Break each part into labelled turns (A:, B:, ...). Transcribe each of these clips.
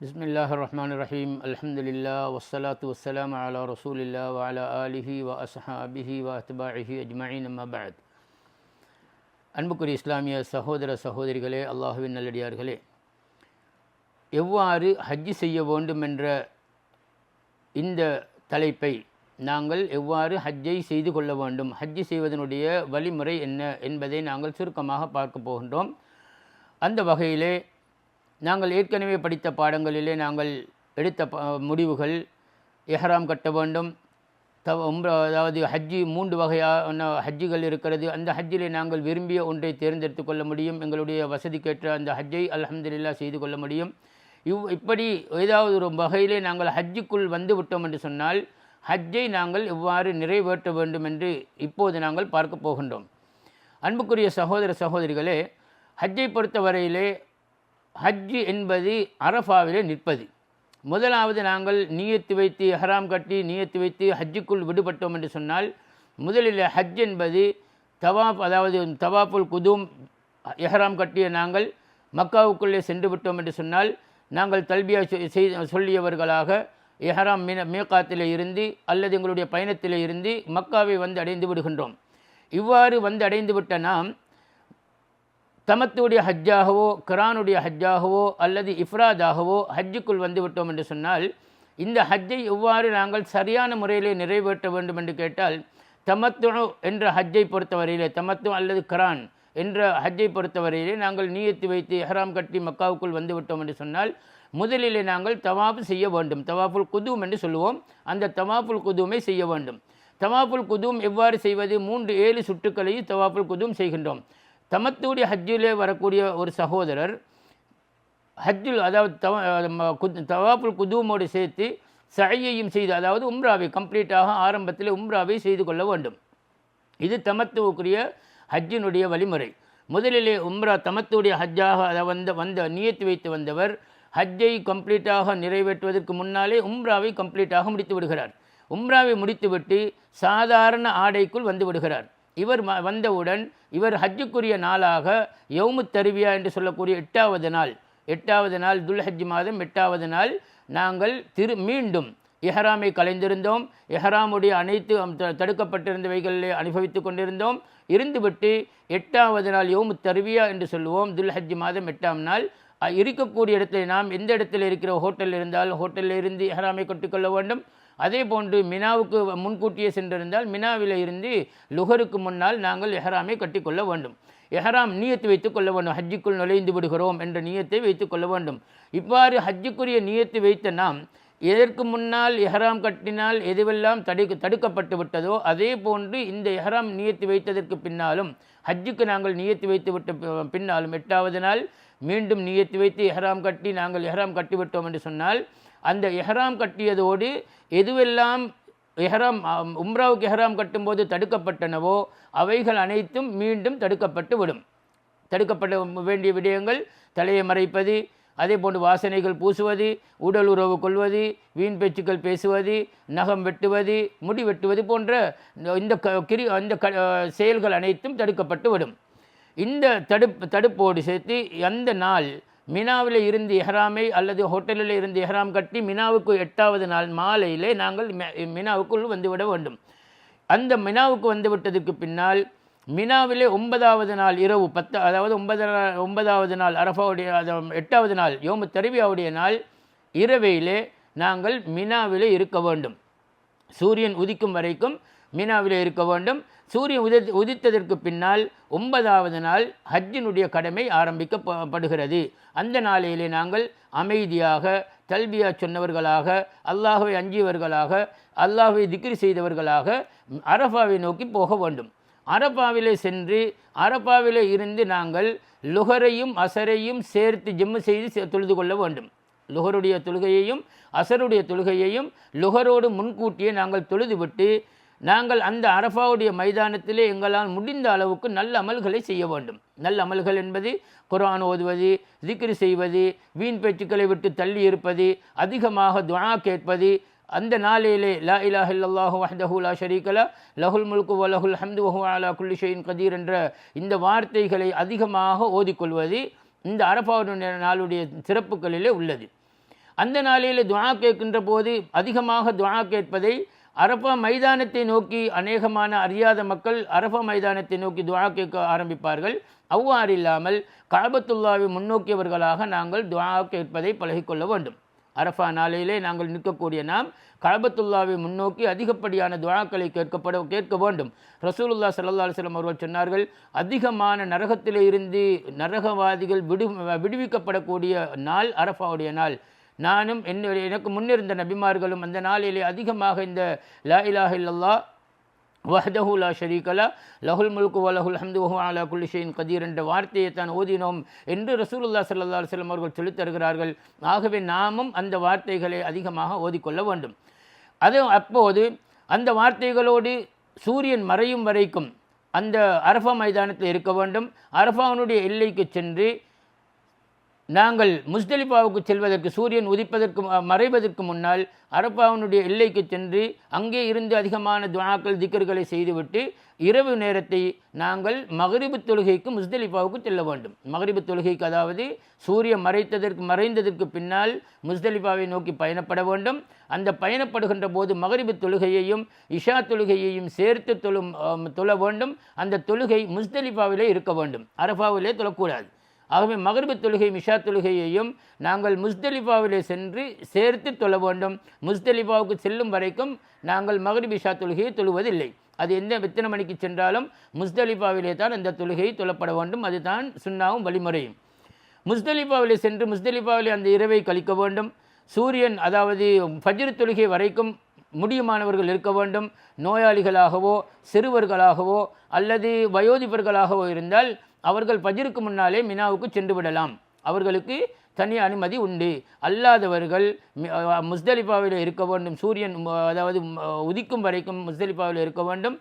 A: பிஸ்மில்லாஹிர்ரஹ்மானிர்ரஹீம். அல்ஹம்துலில்லாஹ் வஸ்ஸலாத்து வஸ்ஸலாமு அலா ரசூலில்லாஹ் வ அலா ஆலிஹி வ அஸ்ஹாபிஹி வ அத்பாஇஹி அஜ்மஈன். அம்மா பஅத். அன்புக்குரிய இஸ்லாமிய சகோதர சகோதரிகளே, அல்லாஹுவின் நல்லடியார்களே, எவ்வாறு ஹஜ்ஜி செய்ய வேண்டும் என்ற இந்த தலைப்பை நாங்கள் எவ்வாறு ஹஜ்ஜை செய்து கொள்ள வேண்டும், ஹஜ்ஜி செய்வதனுடைய வழிமுறை என்ன என்பதை நாங்கள் சுருக்கமாக பார்க்க போகின்றோம். அந்த வகையிலே நாங்கள் ஏற்கனவே படித்த பாடங்களிலே நாங்கள் எடுத்த முடிவுகள், எஹ்ராம் கட்ட வேண்டும், அதாவது ஹஜ்ஜி 3 வகையான ஹஜ்ஜிகள் இருக்கிறது. அந்த ஹஜ்ஜிலே நாங்கள் விரும்பிய ஒன்றை தேர்ந்தெடுத்து கொள்ள முடியும். எங்களுடைய வசதிக்கேற்ற அந்த ஹஜ்ஜை அல்ஹம்துலில்லாஹ் செய்து கொள்ள முடியும். இப்படி ஏதாவது ஒரு வகையிலே நாங்கள் ஹஜ்ஜுக்குள் வந்து விட்டோம் என்று சொன்னால் ஹஜ்ஜை நாங்கள் எவ்வாறு நிறைவேற்ற வேண்டும் என்று இப்போது நாங்கள் பார்க்க போகின்றோம். அன்புக்குரிய சகோதர சகோதரிகளே, ஹஜ்ஜை பொறுத்தவரையிலே ஹஜ்ஜு என்பது அரஃபாவிலே நிற்பது. முதலாவது நாங்கள் நியத்து வைத்து எஹ்ராம் கட்டி நியத்து வைத்து ஹஜ்ஜுக்குள் விடுபட்டோம் என்று சொன்னால் முதலில் ஹஜ் என்பது தவாப், அதாவது தவாப்புல் குதூம். எஹ்ராம் கட்டிய நாங்கள் மக்காவுக்குள்ளே சென்று விட்டோம் என்று சொன்னால் நாங்கள் தல்பியா சொல்லியவர்களாக எஹ்ராம் மீகாத்திலே இருந்து அல்லது எங்களுடைய பயணத்திலே இருந்து மக்காவை வந்து அடைந்து விடுகின்றோம். இவ்வாறு வந்து அடைந்து விட்ட நாம் தமத்துடைய ஹஜ்ஜாகவோ கிரானுடைய ஹஜ்ஜாகவோ அல்லது இஃப்ராதாகவோ ஹஜ்ஜுக்குள் வந்து விட்டோம் என்று சொன்னால் இந்த ஹஜ்ஜை எவ்வாறு நாங்கள் சரியான முறையிலே நிறைவேற்ற வேண்டும் என்று கேட்டால், தமத்து என்ற ஹஜ்ஜை பொறுத்தவரையிலே, தமத்து அல்லது கிரான் என்ற ஹஜ்ஜை பொறுத்தவரையிலே நாங்கள் நியத்து வைத்து எஹ்ராம் கட்டி மக்காவுக்குள் வந்து விட்டோம் என்று சொன்னால் முதலிலே நாங்கள் தவாஃப் செய்ய வேண்டும். தவாஃபுல் குதூம் என்று சொல்லுவோம். அந்த தவாஃபுல் குதூமை செய்ய வேண்டும். தவாஃபுல் குதூம் எவ்வாறு செய்வது? 7 சுற்றுக்களையும் தவாஃபுல் குதூம் செய்கின்றோம். தமத்துடைய ஹஜ்ஜிலே வரக்கூடிய ஒரு சகோதரர் ஹஜ்ஜுல், அதாவது தவாஃபுல் குதூமோடு சேர்த்து சஅயையும் செய்து, அதாவது உம்ராவை கம்ப்ளீட்டாக ஆரம்பத்தில் உம்ராவை செய்து கொள்ள வேண்டும். இது தமத்துவுக்குரிய ஹஜ்ஜினுடைய வழிமுறை. முதலிலே உம்ரா தமத்துடைய ஹஜ்ஜாக வந்த நியத்து வைத்து வந்தவர் ஹஜ்ஜை கம்ப்ளீட்டாக நிறைவேற்றுவதற்கு முன்னாலே உம்ராவை கம்ப்ளீட்டாக முடித்து விடுகிறார். உம்ராவை முடித்துவிட்டு சாதாரண ஆடைக்குள் வந்து விடுகிறார். இவர் வந்தவுடன் இவர் ஹஜ்ஜுக்குரிய நாளாக யௌமு தர்வியா என்று சொல்லக்கூடிய 8வது நாள் துல்ஹஜ் மாதம் 8வது நாள் நாங்கள் மீண்டும் எஹ்ராமை கலைந்திருந்தோம். எஹ்ராமுடைய அனைத்து தடுக்கப்பட்டிருந்தவைகளிலே அனுபவித்து கொண்டிருந்தோம். இருந்துவிட்டு 8வது நாள் யௌமு தர்வியா என்று சொல்லுவோம். துல்ஹஜ் மாதம் 8ஆம் நாள் இருக்கக்கூடிய இடத்துல நாம் எந்த இடத்துல இருக்கிற ஹோட்டல் இருந்தால் ஹோட்டலில் இருந்து எஹ்ராமை கட்டிக்கொள்ள வேண்டும். அதே போன்று மினாவுக்கு முன்கூட்டியே சென்றிருந்தால் மினாவில் இருந்து லுஹருக்கு முன்னால் நாங்கள் எஹ்ராமை கட்டிக்கொள்ள வேண்டும். எஹ்ராம் நியத்து வைத்து கொள்ள வேண்டும். ஹஜ்ஜுக்குள் நுழைந்து விடுகிறோம் என்ற நியத்தை வைத்து கொள்ள வேண்டும். இவ்வாறு ஹஜ்ஜுக்குரிய நியத்து வைத்த நாம் எதற்கு முன்னால் எஹ்ராம் கட்டினால் எதுவெல்லாம் தடுக்கப்பட்டு விட்டதோ அதே போன்று இந்த எஹ்ராம் நியத்து வைத்ததற்கு பின்னாலும் ஹஜ்ஜுக்கு நாங்கள் நியத்து வைத்து விட்ட பின்னாலும் 8வது நாள் மீண்டும் நியத்து வைத்து எஹ்ராம் கட்டி நாங்கள் எஹ்ராம் கட்டிவிட்டோம் என்று சொன்னால் அந்த எஹ்ராம் கட்டியதோடு எதுவெல்லாம் உம்ராவுக்கு எஹ்ராம் கட்டும்போது தடுக்கப்பட்டனவோ அவைகள் அனைத்தும் மீண்டும் தடுக்கப்பட்டு விடும். தடுக்கப்பட வேண்டிய விடயங்கள் தலையை மறைப்பது, அதே போன்று வாசனைகள் பூசுவது, உடல் உறவு கொள்வது, வீண் பேச்சுக்கள் பேசுவது, நகம் வெட்டுவது, முடி வெட்டுவது போன்ற இந்த செயல்கள் அனைத்தும் தடுக்கப்பட்டு விடும். இந்த தடுப்போடு சேர்த்து அந்த நாள் மினாவில் இருந்து எஹ்ராமை அல்லது ஹோட்டலில் இருந்து எஹ்ராம் கட்டி மினாவுக்கு 8வது நாள் மாலையிலே நாங்கள் மினாவுக்குள் வந்துவிட வேண்டும். அந்த மினாவுக்கு வந்துவிட்டதற்கு பின்னால் மினாவிலே 9வது நாள் இரவு 10, அதாவது 9வது நாள் அரஃபாவுடைய 8வது நாள் யௌமு தர்வியாவுடைய நாள் இரவையிலே நாங்கள் மினாவிலே இருக்க வேண்டும். சூரியன் உதிக்கும் வரைக்கும் மினாவிலே இருக்க வேண்டும். சூரியன் உதித்ததற்கு பின்னால் 9வது நாள் ஹஜ்ஜினுடைய கடமை ஆரம்பிக்கப்படுகிறது. அந்த நாளிலே நாங்கள் அமைதியாக தல்பியா சொன்னவர்களாக, அல்லாஹ்வை அஞ்சியவர்களாக, அல்லாஹ்வை திக்ர் செய்தவர்களாக அரஃபாவை நோக்கி போக வேண்டும். அரஃபாவிலே சென்று அரஃபாவிலே இருந்து நாங்கள் லுஹரையும் அசரையும் சேர்த்து ஜம்மு செய்து தொழுது கொள்ள வேண்டும். லுஹருடைய தொழுகையையும் அசருடைய தொழுகையையும் லுஹரோடு முன்கூட்டியே நாங்கள் தொழுதுவிட்டு நாங்கள் அந்த அரஃபாவுடைய மைதானத்திலே எங்களால் முடிந்த அளவுக்கு நல்ல அமல்களை செய்ய வேண்டும். நல்ல அமல்கள் என்பது குர்ஆன் ஓதுவது, திக்ர் செய்வது, வீண் பேச்சுக்களை விட்டு தள்ளி இருப்பது, அதிகமாக துஆ கேட்பது, அந்த நாளிலே லா இலாஹ இல்லல்லாஹு வஹ்தஹு லா ஷரீக லஹ் லஹுல் முல்கு வ லஹுல் ஹம்து வ ஹுவ அலா குல்லி ஷைஇன் கதீர் என்ற இந்த வார்த்தைகளை அதிகமாக ஓதிக்கொள்வது இந்த அரஃபாவுடைய நாளுடைய சிறப்புகளிலே உள்ளது. அந்த நாளில் துஆ கேட்கின்ற போது அதிகமாக துஆ கேட்பதை அரஃபா மைதானத்தை நோக்கி அநேகமான அறியாத மக்கள் அரஃபா மைதானத்தை நோக்கி துஆ கேட்க ஆரம்பிப்பார்கள். அவ்வாறு இல்லாமல் கஅபத்துல்லாவை முன்னோக்கியவர்களாக நாங்கள் துஆ கேட்பதை பழகிக்கொள்ள வேண்டும். அரஃபா நாளிலே நாங்கள் நிற்கக்கூடிய நாம் கஅபத்துல்லாவை முன்னோக்கி அதிகப்படியான துஆக்களை கேட்க வேண்டும். ரசூலுல்லாஹ் ஸல்லல்லாஹு அலைஹி வஸல்லம் அவர்கள் சொன்னார்கள், அதிகமான நரகத்திலே இருந்து நரகவாதிகள் விடுவிக்கப்படக்கூடிய நாள் அரஃபாவுடைய நாள். நானும் எனக்கு முன்னிருந்த நபிமார்களும் அந்த நாளிலே அதிகமாக இந்த லா இலாஹ இல்லல்லாஹ் வஹ்தஹு லா ஷரீக லஹ் லஹுல் முல்கு வ லஹுல் ஹம்து வஹுவ அலா குல்லி ஷைஇன் கதீர் என்ற வார்த்தையை தான் ஓதினோம் என்று ரசூலுல்லாஹ் ஸல்லல்லாஹு அலைஹி வஸல்லம் அவர்கள் சொல்லித் தருகிறார்கள். ஆகவே நாமும் அந்த வார்த்தைகளை அதிகமாக ஓதிக்கொள்ள வேண்டும். அப்போது அந்த வார்த்தைகளோடு சூரியன் மறையும் வரைக்கும் அந்த அரஃபா மைதானத்தில் இருக்க வேண்டும். அரஃபாவுடைய எல்லைக்கு சென்று நாங்கள் முஸ்தலிஃபாவுக்கு செல்வதற்கு சூரியன் மறைவதற்கு முன்னால் அரஃபாவுடைய எல்லைக்கு சென்று அங்கே இருந்து அதிகமான துஆக்கள் திக்ர்களை செய்துவிட்டு இரவு நேரத்தை நாங்கள் மக்ரிபு தொழுகைக்கு முஸ்தலிஃபாவுக்கு செல்ல வேண்டும். மக்ரிபு தொழுகைக்கு, அதாவது சூரியன் மறைந்ததற்கு பின்னால் முஸ்தலிஃபாவை நோக்கி பயணப்பட வேண்டும். அந்த பயணப்படுகின்ற போது மக்ரிபு தொழுகையையும் இஷா தொழுகையையும் சேர்த்து தொழ வேண்டும். அந்த தொழுகை முஸ்தலிஃபாவிலே இருக்க வேண்டும், அரஃபாவிலே தொழக்கூடாது. ஆகவே மக்ரிபு தொழுகை இஷா தொழுகையையும் நாங்கள் முஸ்தலிஃபாவிலே சென்று சேர்த்து தொழ வேண்டும். முஸ்தலிஃபாவுக்கு செல்லும் வரைக்கும் நாங்கள் மக்ரிப் இஷா தொழுகையை தொழுவதில்லை. அது எத்தனை மணிக்கு சென்றாலும் முஸ்தலிஃபாவிலே தான் அந்த தொழுகையை தொழப்பட வேண்டும். அதுதான் சுன்னாவும் வழிமுறையும். முஸ்தலிஃபாவிலே சென்று முஸ்தலிஃபாவிலே அந்த இரவை கழிக்க வேண்டும். சூரியன், அதாவது ஃபஜ்ர் தொழுகை வரைக்கும் முடியுமானவர்கள் இருக்க வேண்டும். நோயாளிகளாகவோ சிறுவர்களாகவோ அல்லது வயோதிபர்களாகவோ இருந்தால் அவர்கள் ஃபஜ்ருக்கு முன்னாலே மினாவுக்கு சென்று விடலாம். அவர்களுக்கு தனி அனுமதி உண்டு. அல்லாதவர்கள் முஸ்தலிஃபாவில் இருக்க வேண்டும். சூரியன் அதாவது உதிக்கும் வரைக்கும் முஸ்தலிஃபாவில் இருக்க வேண்டும்.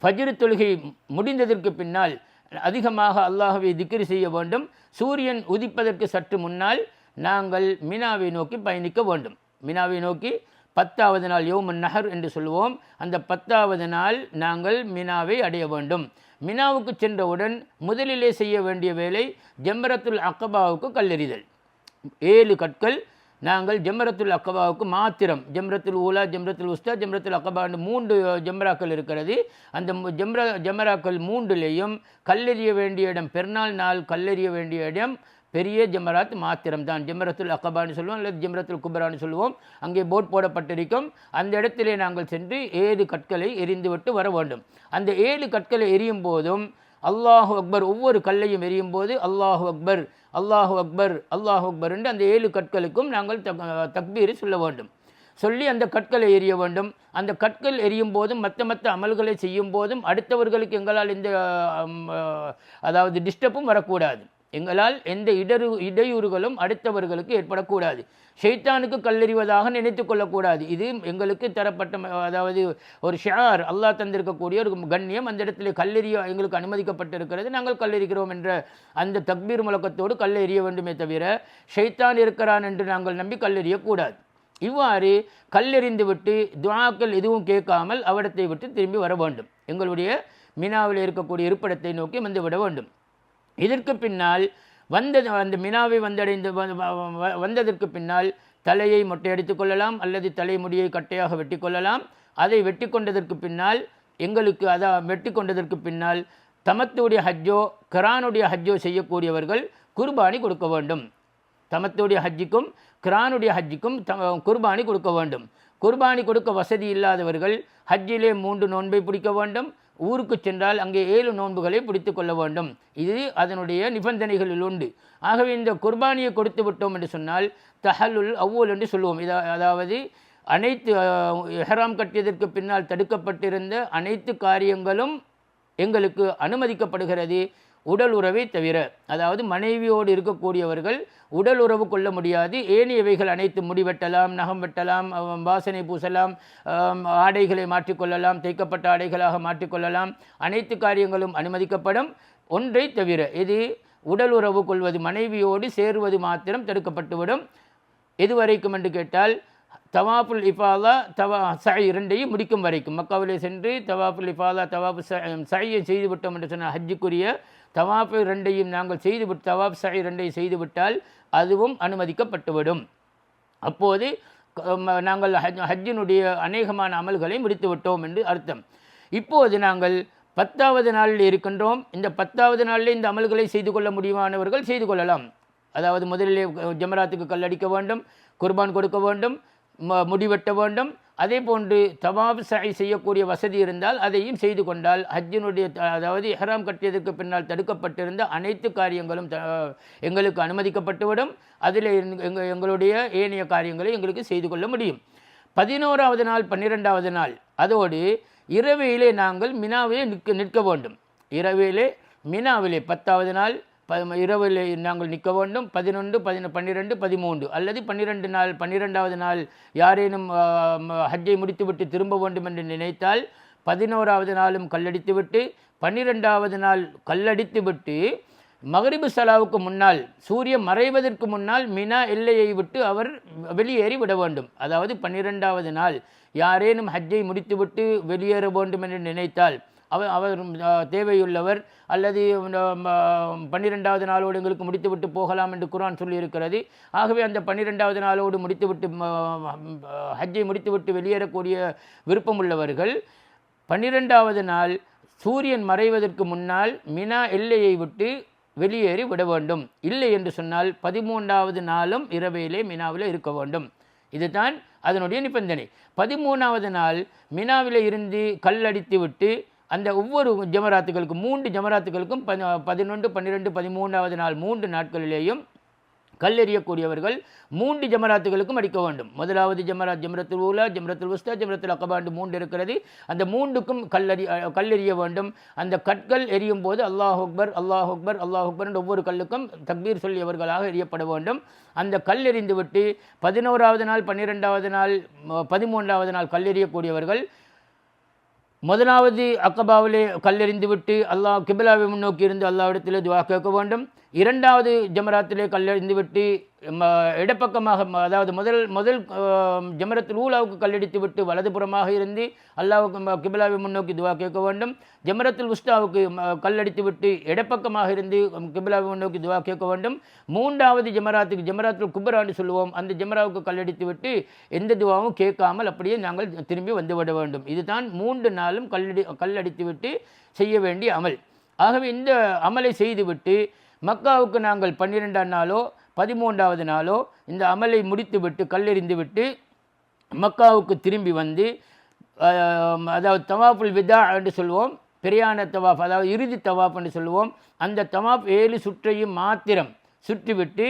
A: ஃபஜ்ர் தொழுகை முடிந்ததற்கு பின்னால் அதிகமாக அல்லாஹ்வை திக்ர் செய்ய வேண்டும். சூரியன் உதிப்பதற்கு சற்று முன்னால் நாங்கள் மினாவை நோக்கி பயணிக்க வேண்டும். மினாவை நோக்கி 10வது நாள் யௌமுன் நஹர் என்று சொல்லுவோம். அந்த 10வது நாள் நாங்கள் மினாவை அடைய வேண்டும். மினாவுக்கு சென்றவுடன் முதலிலே செய்ய வேண்டிய வேலை ஜம்ரத்துல் அக்கபாவுக்கு கல்லெறிதல். 7 கற்கள் நாங்கள் ஜம்ரத்துல் அக்கபாவுக்கு மாத்திரம், ஜம்ரத்துல் ஊலா, ஜம்ரத்துல் உஸ்தா, ஜம்ரத்துல் அக்கபா 3 ஜம்ராக்கள் இருக்கிறது. அந்த ஜமராக்கள் 3லேயும் கல்லெறிய வேண்டிய இடம், பெருநாள் நாள் கல்லெறிய வேண்டிய இடம் பெரிய ஜமராத் மாத்திரம்தான். ஜம்ரத்துல் அக்கபான்னு சொல்லுவோம் அல்லது ஜம்ரத்துல் குபரான்னு சொல்லுவோம். அங்கே போட் போடப்பட்டிருக்கும். அந்த இடத்திலே நாங்கள் சென்று 7 கற்களை எரிந்துவிட்டு வர வேண்டும். அந்த 7 கற்களை எரியும் போதும் அல்லாஹு அக்பர், ஒவ்வொரு கல்லையும் எரியும் போது அல்லாஹு அக்பர் அல்லாஹு அக்பர் அல்லாஹு அக்பர் என்று அந்த 7 கற்களுக்கும் நாங்கள் தக்பீர் சொல்ல வேண்டும். சொல்லி அந்த கற்களை எரிய வேண்டும். அந்த கற்கள் எரியும் போதும் மற்ற அமல்களை செய்யும் போதும் அடுத்தவர்களுக்கு எங்களால் எந்த அதாவது டிஸ்டர்பும் வரக்கூடாது. எங்களால் எந்த இடையூறுகளும் அடுத்தவர்களுக்கு ஏற்படக்கூடாது. ஷைத்தானுக்கு கல்லெறிவதாக நினைத்து கொள்ளக்கூடாது. இது எங்களுக்கு தரப்பட்ட, அதாவது ஒரு ஷிஆர், அல்லாஹ் தந்திருக்கக்கூடிய ஒரு கண்ணியம். அந்த இடத்துல கல்லெறிய எங்களுக்கு அனுமதிக்கப்பட்டிருக்கிறது. நாங்கள் கல்லெறிகிறோம் என்ற அந்த தக்பீர் முழக்கத்தோடு கல்லை எறிய வேண்டுமே தவிர ஷைத்தான் இருக்கிறான் என்று நாங்கள் நம்பி கல்லெறியக்கூடாது. இவ்வாறு கல்லெறிந்து விட்டு துஆக்கள் எதுவும் கேட்காமல் அவடத்தை விட்டு திரும்பி வர வேண்டும். எங்களுடைய மினாவில் இருக்கக்கூடிய இருப்பிடத்தை நோக்கி வந்துவிட வேண்டும். இதற்கு பின்னால் அந்த மினாவை வந்ததற்கு பின்னால் தலையை மொட்டையடித்து கொள்ளலாம் அல்லது தலைமுடியை கட்டையாக வெட்டி கொள்ளலாம். அதை வெட்டி கொண்டதற்கு பின்னால் வெட்டி கொண்டதற்கு பின்னால் தமத்துடைய ஹஜ்ஜோ கிரானுடைய ஹஜ்ஜோ செய்யக்கூடியவர்கள் குர்பானி கொடுக்க வேண்டும். தமத்துடைய ஹஜ்ஜுக்கும் கிரானுடைய ஹஜ்ஜுக்கும் குர்பானி கொடுக்க வேண்டும். குர்பானி கொடுக்க வசதி இல்லாதவர்கள் ஹஜ்ஜிலே 3 நோன்பை பிடிக்க வேண்டும். ஊருக்கு சென்றால் அங்கே 7 நோன்புகளை பிடித்து கொள்ள வேண்டும். இது அதனுடைய நிபந்தனைகளில் உண்டு. ஆகவே இந்த குர்பானியை கொடுத்து விட்டோம் என்று சொன்னால் தஹல்லுல் அவ்வல் என்று சொல்லுவோம். அதாவது அனைத்து இஹ்ராம் கட்டியதற்கு பின்னால் தடுக்கப்பட்டிருந்த அனைத்து காரியங்களும் எங்களுக்கு அனுமதிக்கப்படுகிறது, உடல் உறவை தவிர. அதாவது மனைவியோடு இருக்கக்கூடியவர்கள் உடல் உறவு கொள்ள முடியாது. ஏனையவைகள் அனைத்து முடிவெட்டலாம், நகம் வெட்டலாம், வாசனை பூசலாம், ஆடைகளை மாற்றிக்கொள்ளலாம், தைக்கப்பட்ட ஆடைகளாக மாற்றிக்கொள்ளலாம். அனைத்து காரியங்களும் அனுமதிக்கப்படும். ஒன்றை தவிர, இது உடல் உறவு கொள்வது, மனைவியோடு சேருவது மாத்திரம் தடுக்கப்பட்டுவிடும். எதுவரைக்கும் என்று கேட்டால் தவாஃபுல் இஃபாதா சை 2ஐயும் முடிக்கும் வரைக்கும். மக்காவிலே சென்று தவாஃபுல் இஃபாதா சையை செய்துவிட்டோம் என்று சொன்னால் ஹஜ்ஜுக்குரிய தவாஃபு 2ஐயும் நாங்கள் தவாஃப் சை 2ஐயும் செய்துவிட்டால் அதுவும் அனுமதிக்கப்பட்டுவிடும். அப்போது நாங்கள் ஹஜ்ஜினுடைய அநேகமான அமல்களை முடித்து விட்டோம் என்று அர்த்தம். இப்போது நாங்கள் 10வது நாளில் இருக்கின்றோம். இந்த 10வது நாளில் இந்த அமல்களை செய்து கொள்ள முடியுமானவர்கள் செய்து கொள்ளலாம். அதாவது முதலிலே ஜமராத்துக்கு கல்லடிக்க வேண்டும், குர்பான் கொடுக்க வேண்டும், முடிவெட்ட வேண்டும். அதே போன்று தவாப் சஅய் செய்யக்கூடிய வசதி இருந்தால் அதையும் செய்து கொண்டால் ஹஜ்ஜினுடைய அதாவது இஹ்ராம் கட்டியதற்கு பின்னால் தடுக்கப்பட்டிருந்த அனைத்து காரியங்களும் எங்களுக்கு அனுமதிக்கப்பட்டுவிடும். அதில் எங்களுடைய ஏனைய காரியங்களை எங்களுக்கு செய்து கொள்ள முடியும். 11வது நாள் 12வது நாள் அதோடு இரவிலே நாங்கள் மினாவிலே நிற்க வேண்டும். இரவிலே மினாவிலே 10வது நாள் இரவிலே நாங்கள் நிற்க வேண்டும். 11, 12, 13 அல்லது 12வது நாள் யாரேனும் ஹஜ்ஜை முடித்துவிட்டு திரும்ப வேண்டும் என்று நினைத்தால் 11வது நாளும் கல்லடித்துவிட்டு 12வது நாள் கல்லடித்துவிட்டு மகரிபு சலாவுக்கு முன்னால் சூரியன் மறைவதற்கு முன்னால் மினா எல்லையை விட்டு அவர் வெளியேறி விட வேண்டும். அதாவது 12வது நாள் யாரேனும் ஹஜ்ஜை முடித்துவிட்டு வெளியேற வேண்டும் என்று நினைத்தால் அவர் தேவையுள்ளவர் அல்லது 12வது நாளோடு எங்களுக்கு முடித்துவிட்டு போகலாம் என்று குர்ஆன் சொல்லியிருக்கிறது. ஆகவே அந்த 12வது நாளோடு முடித்துவிட்டு ஹஜ்ஜை முடித்துவிட்டு வெளியேறக்கூடிய விருப்பமுள்ளவர்கள் 12வது நாள் சூரியன் மறைவதற்கு முன்னால் மினா எல்லையை விட்டு வெளியேறி விட வேண்டும். இல்லை என்று சொன்னால் 13வது நாளும் இரவையிலே மினாவில் இருக்க வேண்டும். இதுதான் அதனுடைய நிபந்தனை. 13வது நாள் மினாவில் இருந்து கல்லடித்து விட்டு அந்த ஒவ்வொரு ஜமராத்துகளுக்கும் 3 ஜமராத்துகளுக்கும் 11, 12, 13வது நாள் 3 நாட்களிலேயும் கல்லெறியக்கூடியவர்கள் 3 ஜமராத்துகளுக்கும் அடிக்க வேண்டும். முதலாவது ஜமரத்துல் ஊலா, ஜமரத்துல் உஸ்தா, ஜமரத்துல் அகபா என்று 3 இருக்கிறது. அந்த 3க்கும் கல்லெறிய வேண்டும். அந்த கற்கள் எரியும் போது அல்லாஹ் அக்பர் அல்லாஹ் அக்பர் அல்லாஹ் அக்பர் என்ற ஒவ்வொரு கல்லுக்கும் தக்பீர் சொல்லியவர்களாக எரியப்பட வேண்டும். அந்த கல் எறிந்து விட்டு 11வது நாள் 12வது நாள் 13வது நாள் கல்லெறியக்கூடியவர்கள் முதலாவது அக்கபாவிலே கல்லெறிந்து விட்டு அல்லாஹ் கிபிலாவை முன்னோக்கி இருந்து அல்லாஹ்விடத்திலே துஆ கேட்க வேண்டும். 2வது ஜமராத்திலே கல்லெறிந்து விட்டு இடப்பக்கமாக அதாவது முதல் ஜமரத்துல் ஊலாவுக்கு கல்லடித்து விட்டு வலதுபுறமாக இருந்து அல்லாஹ்வுக்கு கிபிலாவை முன்னோக்கி துஆ கேட்க வேண்டும். ஜமரத்துல் உஸ்தாவுக்கு கல்லடித்து விட்டு இடப்பக்கமாக இருந்து கிபிலாவை முன்னோக்கி துஆ கேட்க வேண்டும். 3வது ஜமராத்துல் குப்ரா என்று சொல்லுவோம். அந்த ஜமராவுக்கு கல்லடித்து விட்டு எந்த துவாவும் கேட்காமல் அப்படியே நாங்கள் திரும்பி வந்துவிட வேண்டும். இதுதான் 3 நாளும் கல்லடித்து விட்டு செய்ய வேண்டிய அமல். ஆகவே இந்த அமலை செய்துவிட்டு மக்காவுக்கு நாங்கள் 12ஆம் நாளோ 13வது நாளோ இந்த அமலை முடித்துவிட்டு கல்லெறிந்து விட்டு மக்காவுக்கு திரும்பி வந்து அதாவது தவாஃபுல் விதா என்று சொல்லுவோம். பிரயாண தவாஃப் அதாவது இறுதி தவாஃப் என்று சொல்லுவோம். அந்த தவாஃப் 7 சுற்றையும் மாத்திரம் சுற்றிவிட்டு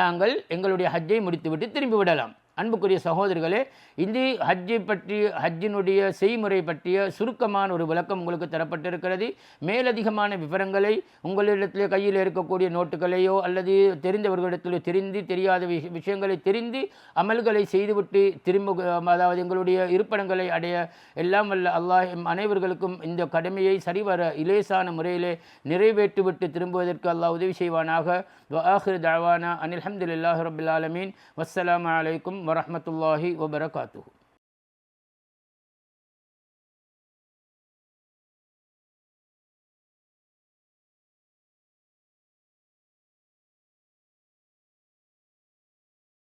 A: நாங்கள் எங்களுடைய ஹஜ்ஜை முடித்துவிட்டு திரும்பி விடலாம். அன்புக்குரிய சகோதரர்களே, இது ஹஜ்ஜை பற்றி ஹஜ்ஜினுடைய செய்முறை பற்றிய சுருக்கமான ஒரு விளக்கம் உங்களுக்கு தரப்பட்டிருக்கிறது. மேலதிகமான விவரங்களை உங்களிடத்திலே கையில் இருக்கக்கூடிய நோட்டுகளையோ அல்லது தெரிந்தவர்களிடத்திலோ தெரியாத விஷயங்களை தெரிந்து அமல்களை செய்துவிட்டு அதாவது எங்களுடைய இருப்பிடங்களை அடைய எல்லாம் வல்ல அல்லாஹ் அனைவர்களுக்கும் இந்த கடமையை சரிவர இலேசான முறையிலே நிறைவேற்றிவிட்டு திரும்புவதற்கு அல்லாஹ் உதவி செய்வானாக. வஆஹிரு தஅவானா அனில் ஹம்துலில்லாஹி ரப்பில் ஆலமீன். வஸ்ஸலாமு அலைக்கும் வரஹ்மத்துல்லாஹி வபரகாத்துஹு.